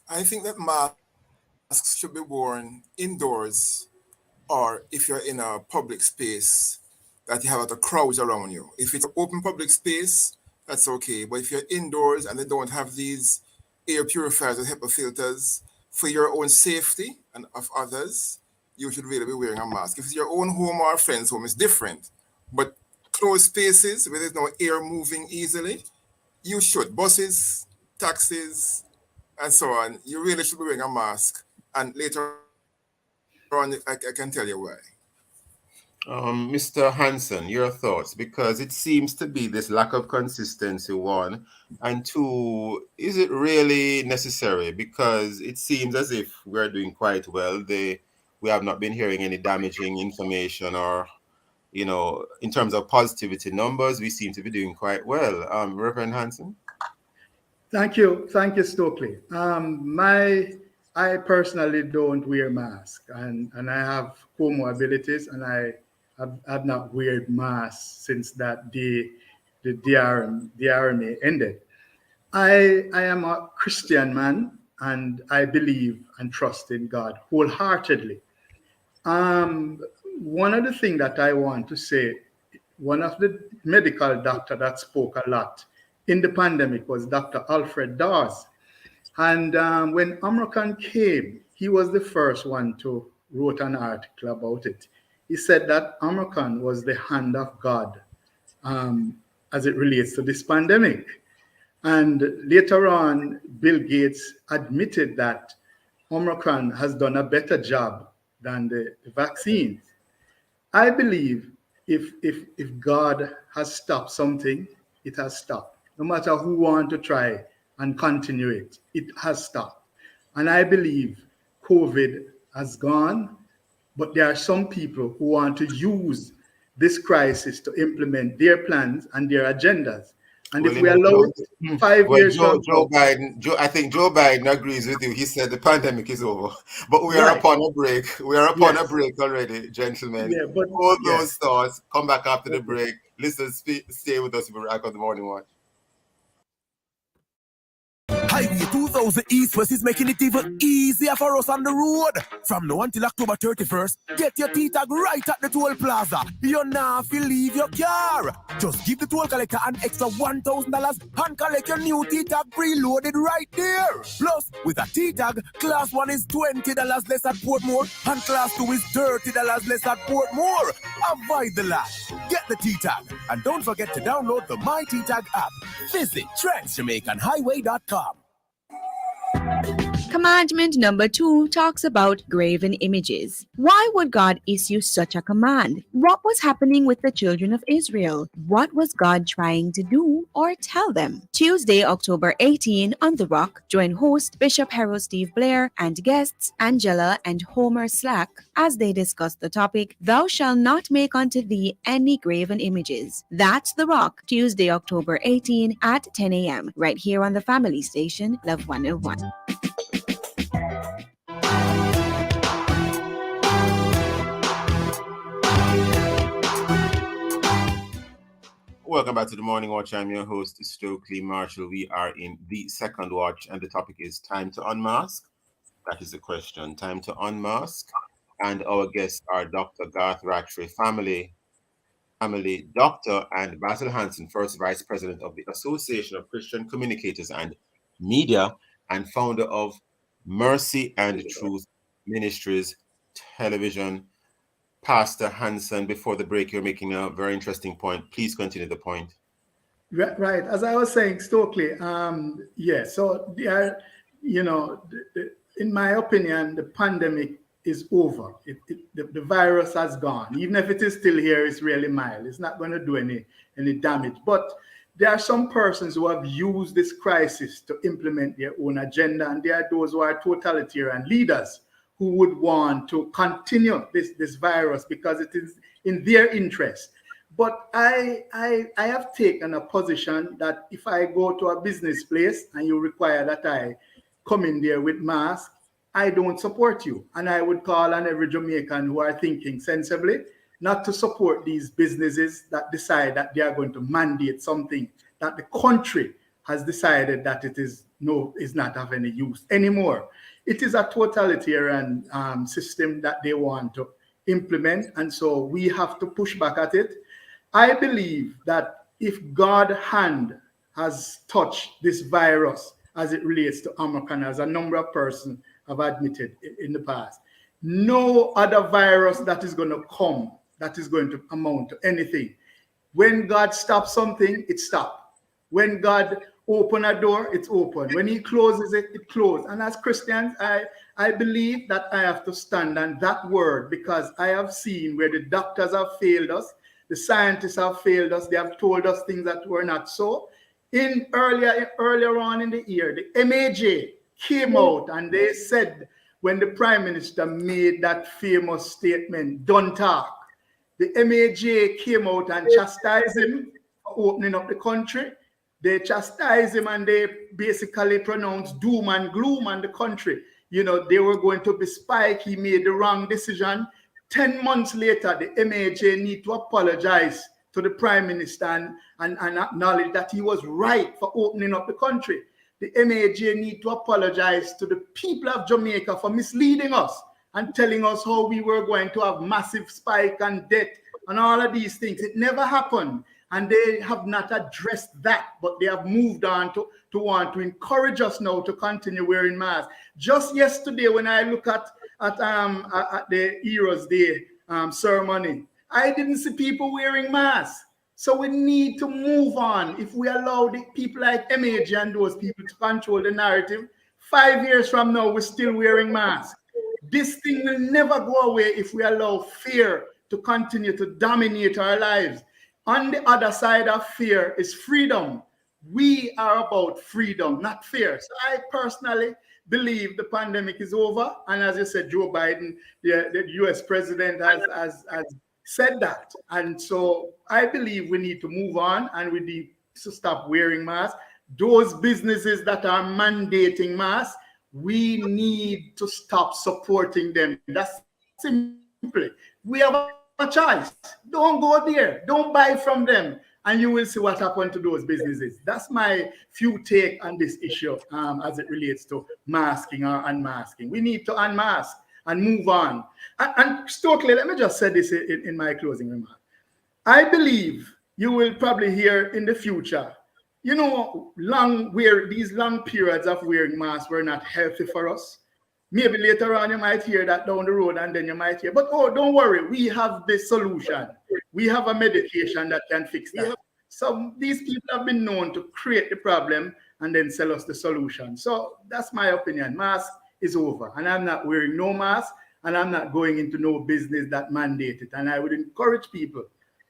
I think that masks should be worn indoors or if you're in a public space that you have a lot of crowds around you. If it's an open public space, that's okay. But if you're indoors and they don't have these air purifiers and HEPA filters for your own safety and of others, you should really be wearing a mask. If it's your own home or a friend's home, it's different. But closed spaces where there's no air moving easily, you should. Buses, taxis, and so on, you really should be wearing a mask. And later on, I can tell you why. Mr. Hanson, your thoughts, because it seems to be this lack of consistency, one, and two, is it really necessary? Because it seems as if we're doing quite well. We have not been hearing any damaging information, or, in terms of positivity numbers, we seem to be doing quite well. Reverend Hanson? Thank you, Stokeley. I personally don't wear mask, and I have comorbidities, and I have not wear masks since that day the DRMA ended. I am a Christian man, and I believe and trust in God wholeheartedly. One of the things that I want to say, one of the medical doctor that spoke a lot in the pandemic was Dr. Alfred Dawes. And when Omicron came, he was the first one to wrote an article about it. He said that Omicron was the hand of God as it relates to this pandemic. And later on, Bill Gates admitted that Omicron has done a better job than the vaccines. I believe if God has stopped something, it has stopped. No matter who want to try and continue it, it has stopped. And I believe COVID has gone, but there are some people who want to use this crisis to implement their plans and their agendas. And if we allow it 5 years Joe from now, Biden, I think Joe Biden agrees with you. He said the pandemic is over, but we are right? upon a break. We are upon a Yes, break already, gentlemen. yeah, but Hold those yes. thoughts. Come back after the Okay. break. Listen, stay with us. We'll be back on the morning watch. Highway 2000 East West is making it even easier for us on the road. From now until October 31st, get your T-tag right at the toll plaza. You now have to leave your car. Just give the toll collector an extra $1,000 and collect your new T-tag preloaded right there. Plus, with a T-tag, Class 1 is $20 less at Portmore and Class 2 is $30 less at Portmore. Avoid the lag. Get the T-tag. And don't forget to download the My T-tag app. Visit transjamaicanhighway.com. Commandment number 2 talks about graven images. Why would God issue such a command? What was happening with the children of Israel? What was God trying to do or tell them? Tuesday, October 18 on The Rock, join host Bishop Harold Steve Blair and guests Angela and Homer Slack as they discuss the topic, Thou shalt not make unto thee any graven images. That's The Rock, Tuesday, October 18 at 10 a.m. right here on the family station, Love 101. Welcome back to the Morning Watch. I'm your host, Stokeley Marshall. We are in the second watch, and the topic is time to unmask. That is the question, time to unmask. And our guests are Dr. Garth Rattray, family doctor, and Basil Hanson, first vice president of the Association of Christian Communicators and Media, and founder of Mercy and Truth Ministries Television. Pastor Hanson, before the break, you're making a very interesting point. Please continue the point. Right. As I was saying, Stokely, so there, in my opinion, the pandemic is over. The virus has gone. Even if it is still here, it's really mild. It's not going to do any damage. But there are some persons who have used this crisis to implement their own agenda, and there are those who are totalitarian leaders who would want to continue this virus because it is in their interest. But I have taken a position that if I go to a business place and you require that I come in there with mask, I don't support you. And I would call on every Jamaican who are thinking sensibly not to support these businesses that decide that they are going to mandate something that the country has decided that it is not of any use anymore. It is a totalitarian system that they want to implement, and so we have to push back at it. I believe that if God's hand has touched this virus as it relates to Omicron, as a number of persons have admitted in the past, no other virus that is going to come that is going to amount to anything. When God stops something, it stops. When God open a door, it's open. When he closes it, it closes. And as Christians, I believe that I have to stand on that word, because I have seen where the doctors have failed us, the scientists have failed us, they have told us things that were not so. Earlier on in the year, the MAJ came out and they said, when the Prime Minister made that famous statement, don't talk, the MAJ came out and chastised him for opening up the country. They chastised him and they basically pronounced doom and gloom on the country. They were going to be spiked. He made the wrong decision. 10 months later, the MAJ need to apologize to the Prime Minister and acknowledge that he was right for opening up the country. The MAJ need to apologize to the people of Jamaica for misleading us and telling us how we were going to have massive spike and death and all of these things. It never happened. And they have not addressed that, but they have moved on to want to encourage us now to continue wearing masks. Just yesterday, when I look at the Heroes Day ceremony, I didn't see people wearing masks. So we need to move on. If we allow the people like MAG and those people to control the narrative, 5 years from now, we're still wearing masks. This thing will never go away if we allow fear to continue to dominate our lives. On the other side of fear is freedom. We are about freedom, not fear. So I personally believe the pandemic is over. And as you said, Joe Biden, the US president, has said that. And so I believe we need to move on, and we need to stop wearing masks. Those businesses that are mandating masks, we need to stop supporting them. That's simply. We have a choice. Don't go there. Don't buy from them. And you will see what happened to those businesses. That's my few take on this issue as it relates to masking or unmasking. We need to unmask and move on. And Stokeley, let me just say this in my closing remark. I believe you will probably hear in the future, these long periods of wearing masks were not healthy for us. Maybe later on you might hear that down the road, and then you might hear, but don't worry, we have the solution. We have a medication that can fix that. So these people have been known to create the problem and then sell us the solution. So that's my opinion. Mask is over, and I'm not wearing no mask, and I'm not going into no business that mandate it. And I would encourage people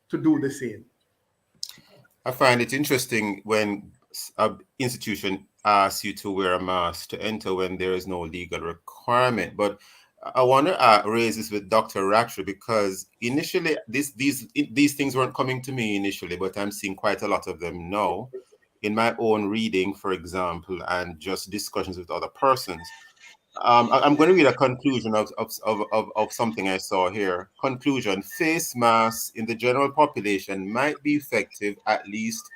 to do the same. I find it interesting when an institution asks you to wear a mask to enter when there is no legal requirement. But I want to raise this with Dr. Rattray, because initially these things weren't coming to me initially, but I'm seeing quite a lot of them now in my own reading, for example, and just discussions with other persons. I'm going to read a conclusion of something I saw here. Conclusion: face masks in the general population might be effective, at least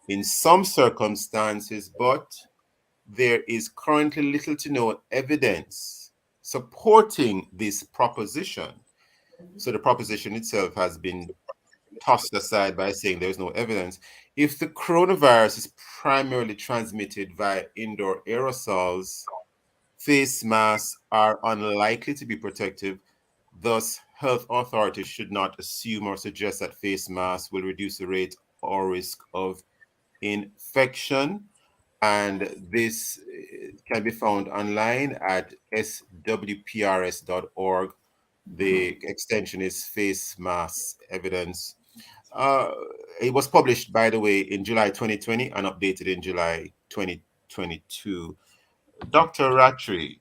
in some circumstances, but there is currently little to no evidence supporting this proposition. So the proposition itself has been tossed aside by saying there's no evidence. If the coronavirus is primarily transmitted via indoor aerosols, face masks are unlikely to be protective. Thus, health authorities should not assume or suggest that face masks will reduce the rate or risk of infection. And this can be found online at swprs.org. The extension is face mask evidence. It was published, by the way, in July 2020 and updated in July 2022. Dr. Rattray,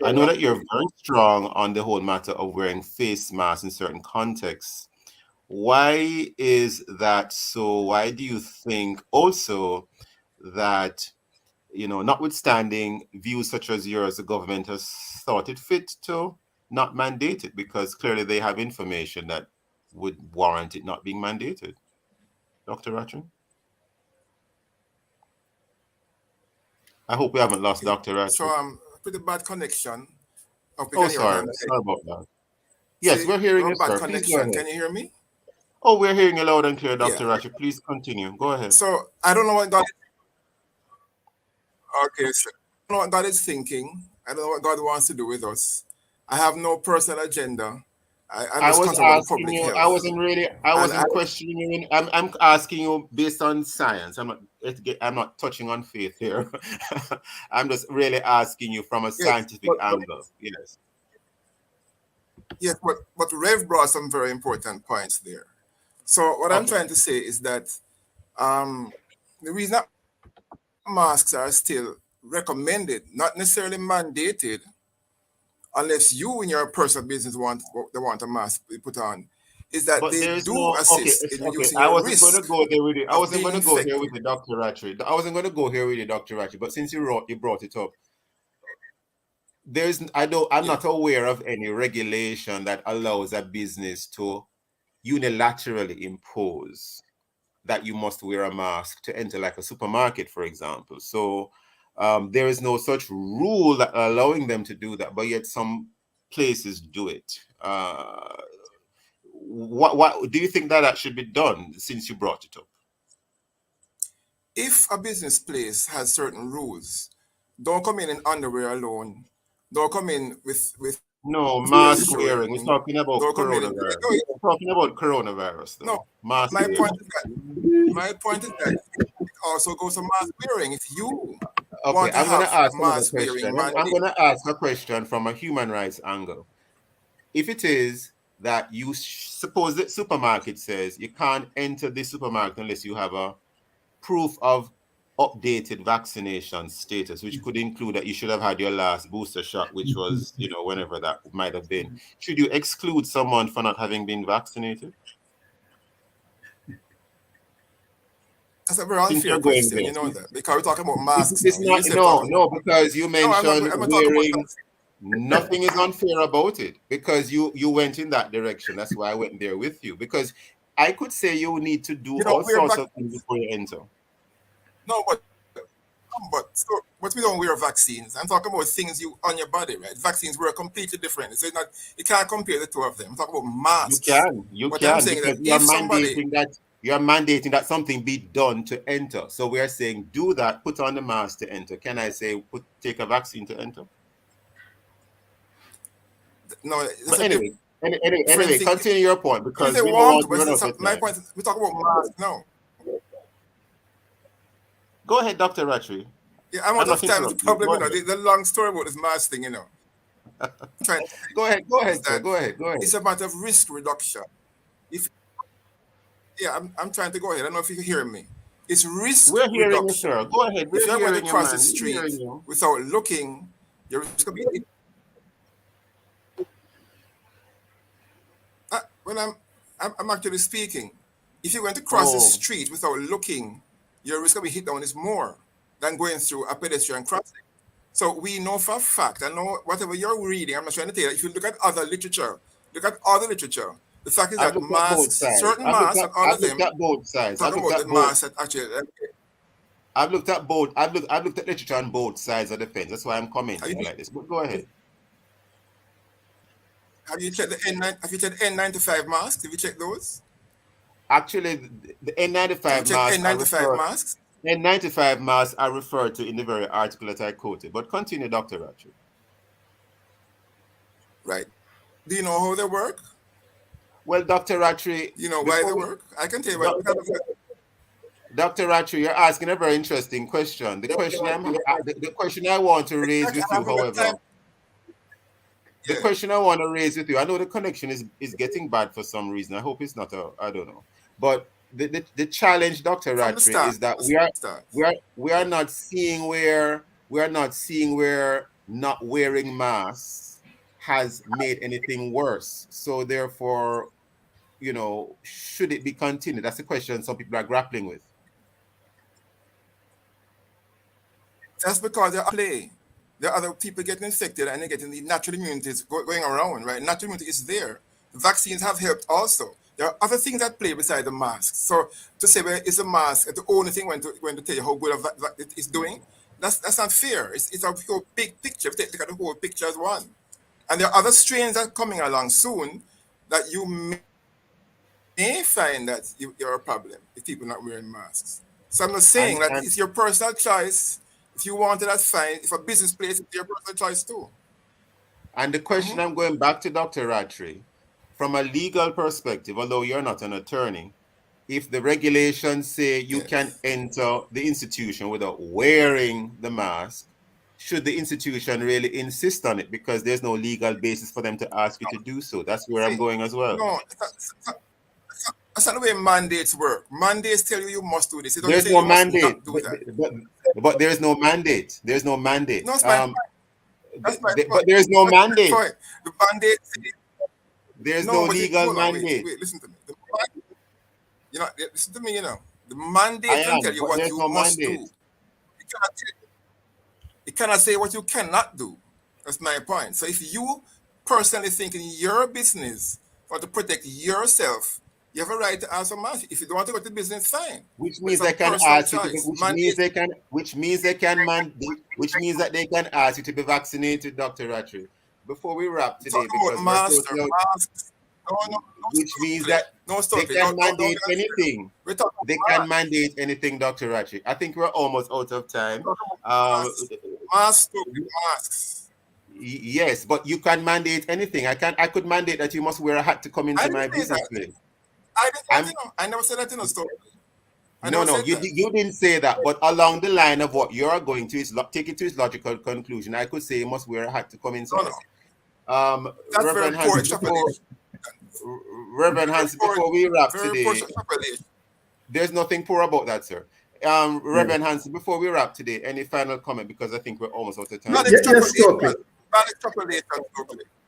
I know that you're very strong on the whole matter of wearing face masks in certain contexts. Why is that so? Why do you think also that, notwithstanding views such as yours, the government has thought it fit to not mandate it, because clearly they have information that would warrant it not being mandated? Dr. Rattray? I hope we haven't lost Dr. Rattray. So pretty bad connection. Sorry about that. Yes, we're hearing you, bad sir. connection. Can you hear me? Oh, we're hearing you loud and clear, Dr. Rattray. Please continue. Go ahead. So I don't know what God. Okay, so I don't know what God is thinking. I don't know what God wants to do with us. I have no personal agenda. I'm just concerned about public health. I wasn't questioning you. I'm asking you based on science. I'm not touching on faith here. I'm just really asking you from a scientific angle. Yes. Yes, but Rev brought some very important points there. So what I'm trying to say is that the reason that masks are still recommended, not necessarily mandated, unless you in your personal business want a mask put on, is that they do assist in reducing your risk. I wasn't going to go there with it. I wasn't going to go here with the Dr. Rattray. I wasn't going to go here with the Dr. Rattray, but since you brought it up, I'm not aware of any regulation that allows a business to unilaterally impose that you must wear a mask to enter, like a supermarket, for example. So there is no such rule that allowing them to do that, but yet some places do it. What do you think that should be done, since you brought it up? If a business place has certain rules, don't come in underwear alone. Don't come in with mask wearing. We're talking about coronavirus. We're talking about coronavirus, though. No, mask my point is that it also goes to mask wearing. If you want to I'm going to ask mask another question. I'm going to ask a question from a human rights angle. If it is that you suppose that supermarket says you can't enter the supermarket unless you have a proof of updated vaccination status, which could include that you should have had your last booster shot, which was, whenever that might have been. Should you exclude someone for not having been vaccinated? That's a very unfair question, you know that, because we're talking about masks It's now. You not, said talking about. no, because you We're talking about masks now. no, You said no, talking no, about. because you No, mentioned I'm not talking about wearing. that. Nothing is unfair about it because you went in that direction. That's why I went there with you, because I could say you need to do You all don't wear sorts vaccines. of things before you enter. No, but we don't wear vaccines. I'm talking about things you on your body, right? Vaccines were completely different. So it's not, you can't compare the two of them. I'm talking about masks. You What I'm can, saying is because that if somebody, you are mandating that something be done to enter. So we are saying do that, put on the mask to enter. Can I say take a vaccine to enter? no, it's But a anyway, thing. continue your point, If because they we don't want to, want to but run out of my time. point is, we talk about masks now. Go ahead, Dr. Ratri. Yeah, I'm out of time. The problem, Go ahead. the long story about this mask thing, Go ahead, sir. Go ahead. It's a matter of risk reduction. I'm trying to go ahead. I don't know if you can hear me. It's risk We're hearing you, reduction. sir. Go ahead. If you're going to cross the man. street without looking, your risk of being. When I'm actually speaking, if you're going to cross the street without looking, your risk of being hit down is more than going through a pedestrian crossing. So we know for a fact, I know whatever you're reading, I'm not trying to tell you, if you look at other literature, the fact is that masks, certain masks, and all of them, I've looked at both sides. talking about the masks that actually. I've looked at both. I've looked at literature on both sides of the fence. That's why I'm commenting like this. But go ahead. Have you checked the N95 masks? Have you checked those? Actually, the N95 masks. N95 masks are referred to in the very article that I quoted. But continue, Dr. Ratri. Right. Do you know how they work? Well, Dr. Ratri, you know why they work? I can tell you why. Dr. Ratri, you're asking a very interesting question. The question I want to raise with you, however, the question I want to raise with you, I know the connection is getting bad for some reason. I hope it's not I don't know. But the challenge, Dr. Ratri, is that we are not seeing where not wearing masks has made anything worse. So therefore, should it be continued? That's the question some people are grappling with. That's because they're play. There are other people getting infected and they're getting the natural immunity going around, right? Natural immunity is there. The vaccines have helped also. There are other things that play beside the mask. So to say, well, it's a mask, the only thing when to tell you how good it is doing, that's not fair. It's a whole big picture. Take the whole picture as one. And there are other strains that are coming along soon that you may find that you're a problem if people are not wearing masks. So I'm not saying that it's your personal choice. If you want it, that's fine. If a business place, it's your personal choice too. And the question I'm going back to Dr. Ratri, from a legal perspective, although you're not an attorney, if the regulations say you can enter the institution without wearing the mask, should the institution really insist on it? Because there's no legal basis for them to ask you to do so. That's where I'm going as well. No, that's not the way mandates work. Mandates tell you must do this. There's no mandate. But there's no mandate. There's no mandate. No, that's my point. But there's no mandate. The mandate. There's no legal mandate. Wait, listen to me. Listen to me. The mandate can tell you what you must do. It cannot say what you cannot do. That's my point. So if you personally think in your business want to protect yourself, you have a right to ask for mask. If you don't want to go to business, fine. Which means they can ask you. Which means that they can ask you to be vaccinated, Dr. Ratri. Before we wrap today, because which means that they can mandate anything. They can mandate anything, Dr. Ratri. I think we're almost out of time. Masks. Yes, but you can mandate anything. I could mandate that you must wear a hat to come into my business place. I never said that in a story. You didn't say that, but along the line of what you're going to take it to its logical conclusion, I could say you must wear a hat to come inside. That's Reverend very poor Hansen, Reverend Hansen, before we wrap today, there's nothing poor about that, sir. Reverend Hansen, before we wrap today, any final comment? Because I think we're almost out of time. Yes, Stokeley.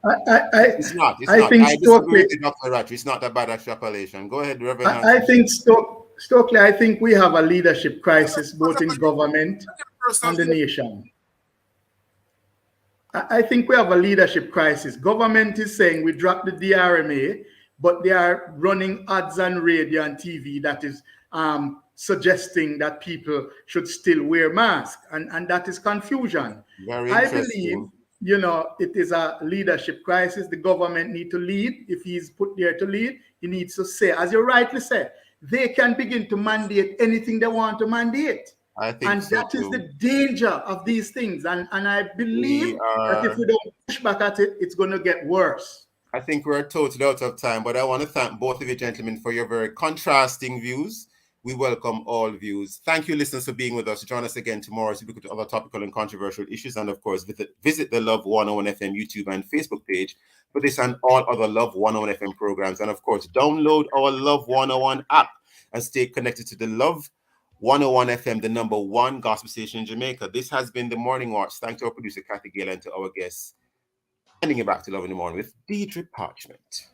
It's not. I think I disagree with Dr. Ratri. It's not a bad extrapolation. Go ahead, Reverend Hansen. I think Stokely, I think we have a leadership crisis both in government and the nation. I think we have a leadership crisis. Government is saying we dropped the DRMA, but they are running ads on radio and TV that is suggesting that people should still wear masks, and that is confusion. I believe, it is a leadership crisis. The government need to lead. If he's put there to lead, he needs to say, as you rightly said, they can begin to mandate anything they want to mandate. I think and so that is too. the danger of these things. And I believe that if we don't push back at it, it's going to get worse. I think we're totally out of time, but I want to thank both of you gentlemen for your very contrasting views. We welcome all views. Thank you, listeners, for being with us. Join us again tomorrow as we look at other topical and controversial issues. And of course, visit the Love 101 FM YouTube and Facebook page for this and all other Love 101 FM programs. And of course, download our Love 101 app and stay connected to the Love 101 FM, the #1 gospel station in Jamaica. This has been the Morning Watch. Thanks to our producer, Kathy Gale, and to our guests. Handing it back to Love in the Morning with Deidre Parchment.